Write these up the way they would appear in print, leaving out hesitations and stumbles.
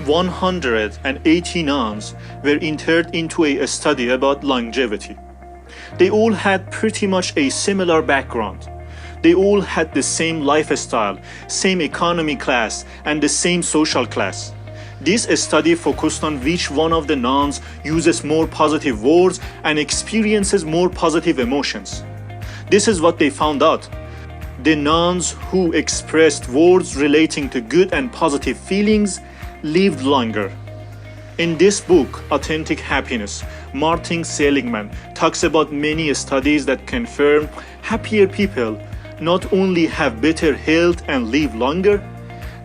180 nuns were entered into a study about longevity. They all had pretty much a similar background. They all had the same lifestyle, same economy class, and the same social class. This study focused on which one of the nuns uses more positive words and experiences more positive emotions. This is what they found out. The nuns who expressed words relating to good and positive feelings lived longer. In this book, Authentic Happiness, Martin Seligman talks about many studies that confirm happier people not only have better health and live longer,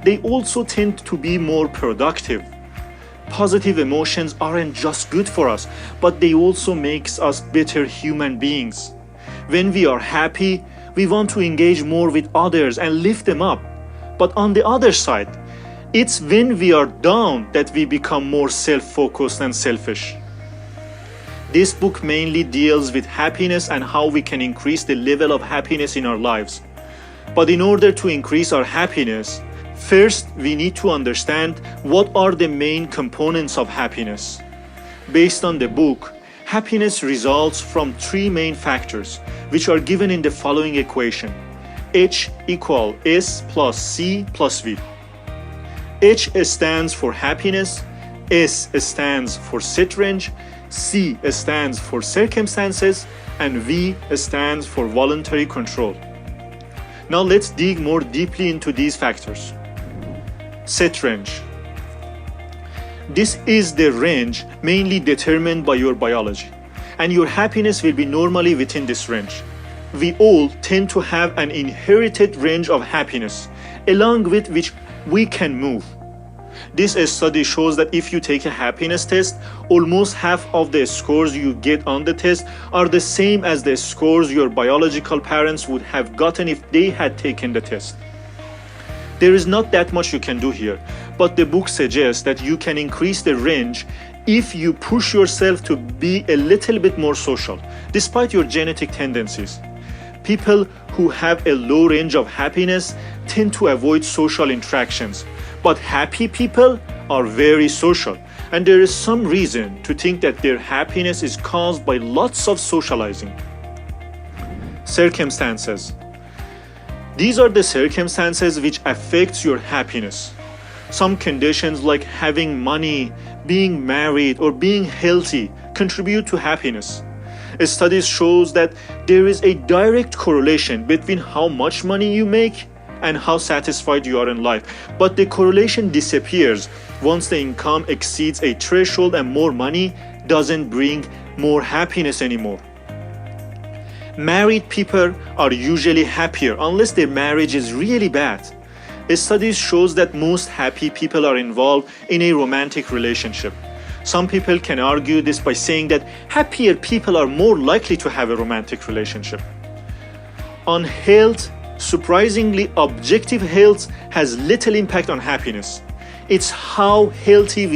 they also tend to be more productive. Positive emotions aren't just good for us, but they also make us better human beings. When we are happy, we want to engage more with others and lift them up. But on the other side, it's when we are down that we become more self-focused and selfish. This book mainly deals with happiness and how we can increase the level of happiness in our lives. But in order to increase our happiness, first we need to understand what are the main components of happiness. Based on the book, happiness results from three main factors, which are given in the following equation: H equals S plus C plus V. H stands for happiness, S stands for set range, C stands for circumstances, and V stands for voluntary control. Now let's dig more deeply into these factors. Set range. This is the range mainly determined by your biology, and your happiness will be normally within this range. We all tend to have an inherited range of happiness, along with which we can move. This study shows that if you take a happiness test, almost half of the scores you get on the test are the same as the scores your biological parents would have gotten if they had taken the test. There is not that much you can do here, but the book suggests that you can increase the range if you push yourself to be a little bit more social, despite your genetic tendencies. People who have a low range of happiness tend to avoid social interactions, but happy people are very social, and there is some reason to think that their happiness is caused by lots of socializing. Circumstances. These are the circumstances which affect your happiness. Some conditions like having money, being married, or being healthy contribute to happiness. Studies shows that there is a direct correlation between how much money you make and how satisfied you are in life. But the correlation disappears once the income exceeds a threshold and more money doesn't bring more happiness anymore. Married people are usually happier unless their marriage is really bad. Studies shows that most happy people are involved in a romantic relationship. Some people can argue this by saying that happier people are more likely to have a romantic relationship. On health, surprisingly, objective health has little impact on happiness. It's how healthy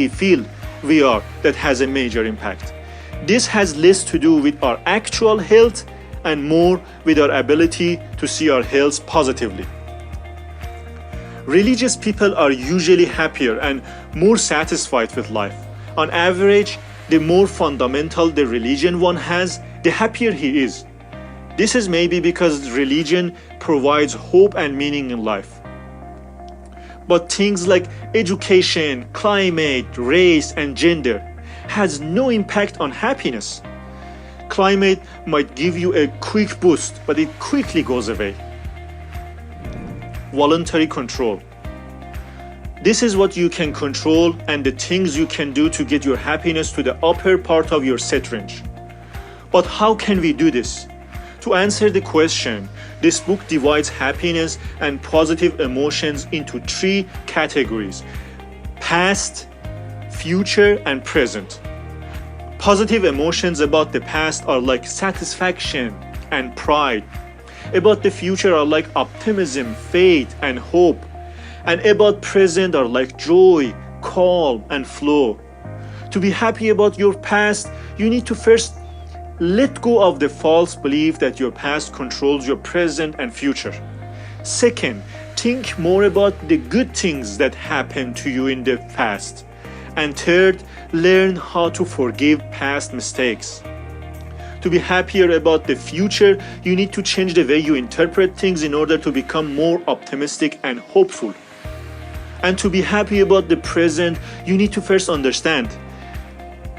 we are that has a major impact. This has less to do with our actual health and more with our ability to see our health positively. Religious people are usually happier and more satisfied with life. On average, the more fundamental the religion one has, the happier he is. This is maybe because religion provides hope and meaning in life. But things like education, climate, race, and gender has no impact on happiness. Climate might give you a quick boost, but it quickly goes away. Voluntary control. This is what you can control and the things you can do to get your happiness to the upper part of your set range. But how can we do this? To answer the question, this book divides happiness and positive emotions into three categories: past, future, and present. Positive emotions about the past are like satisfaction and pride. About the future are like optimism, faith, and hope. And about present are like joy, calm, and flow. To be happy about your past, you need to first let go of the false belief that your past controls your present and future. Second, think more about the good things that happened to you in the past. And third, learn how to forgive past mistakes. To be happier about the future, you need to change the way you interpret things in order to become more optimistic and hopeful. And to be happy about the present, you need to first understand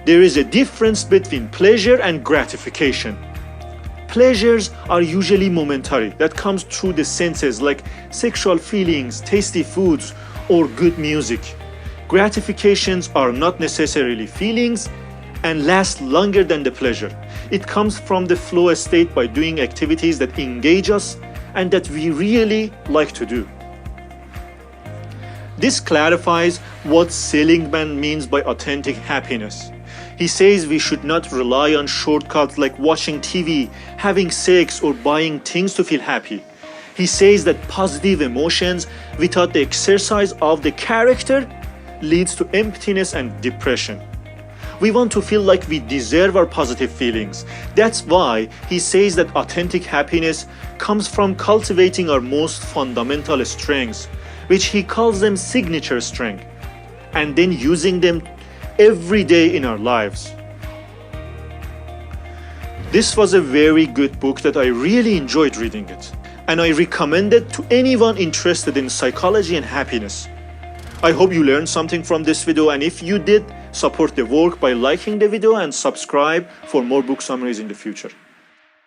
there is a difference between pleasure and gratification. Pleasures are usually momentary, that comes through the senses like sexual feelings, tasty foods, or good music. Gratifications are not necessarily feelings and last longer than the pleasure. It comes from the flow state by doing activities that engage us and that we really like to do. This clarifies what Seligman means by authentic happiness. He says we should not rely on shortcuts like watching TV, having sex, or buying things to feel happy. He says that positive emotions without the exercise of the character leads to emptiness and depression. We want to feel like we deserve our positive feelings. That's why he says that authentic happiness comes from cultivating our most fundamental strengths, which he calls them signature strength, and then using them every day in our lives. This was a very good book that I really enjoyed reading it, and I recommend it to anyone interested in psychology and happiness. I hope you learned something from this video, and if you did, support the work by liking the video and subscribe for more book summaries in the future.